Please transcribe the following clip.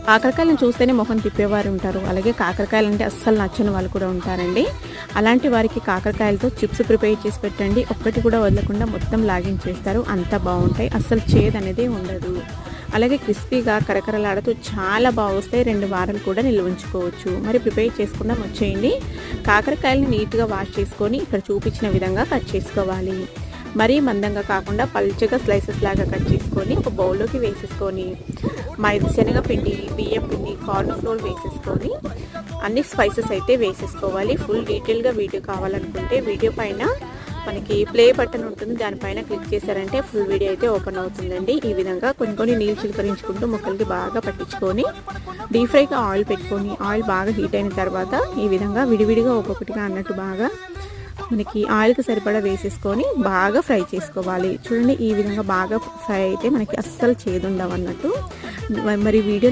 కాకరకాయలను చూస్తేనే మొహం తిప్పేవారు ఉంటారు, అలాగే కాకరకాయలు అంటే అస్సలు నచ్చని వాళ్ళు కూడా ఉంటారండి. అలాంటి వారికి కాకరకాయలతో చిప్స్ ప్రిపేర్ చేసి పెట్టండి, ఒక్కటి కూడా వదలకుండా మొత్తం లాగించేస్తారు. అంత బాగుంటాయి, అస్సలు చేదు అనేది ఉండదు. అలాగే క్రిస్పీగా కరకరలాడుతూ చాలా బాగా వస్తాయి. 2 వారాలు కూడా నిల్వ ఉంచుకోవచ్చు. మరి ప్రిపేర్ చేసుకుందాం, వచ్చేయండి. కాకరకాయలని నీట్గా వాష్ చేసుకొని ఇక్కడ చూపించిన విధంగా కట్ చేసుకోవాలి. మరీ మందంగా కాకుండా పల్చగా స్లైసెస్ లాగా కట్ చేసుకొని ఒక బౌల్లోకి వేసేసుకొని శనగపిండి, బియ్యం పిండి, కార్న్ ఫ్లోర్ వేసేసుకొని అన్ని స్పైసెస్ అయితే వేసేసుకోవాలి. ఫుల్ డీటెయిల్గా వీడియో కావాలనుకుంటే వీడియో పైన మనకి ప్లే బటన్ ఉంటుంది, దానిపైన క్లిక్ చేశారంటే ఫుల్ వీడియో అయితే ఓపెన్ అవుతుందండి. ఈ విధంగా కొన్ని నీళ్ళు చిలకరించుకుంటూ ముక్కలకి బాగా పట్టించుకొని డీప్ ఫ్రైగా ఆయిల్ పెట్టుకొని ఆయిల్ బాగా హీట్ అయిన తర్వాత ఈ విధంగా విడివిడిగా ఒక్కొక్కటిగా అన్నట్టు బాగా మనకి ఆయిల్కి సరిపడా వేసేసుకొని బాగా ఫ్రై చేసుకోవాలి. చూడండి, ఈ విధంగా బాగా ఫ్రై అయితే మనకి అస్సలు చేదు ఉండవు అన్నట్టు. మరి వీడియో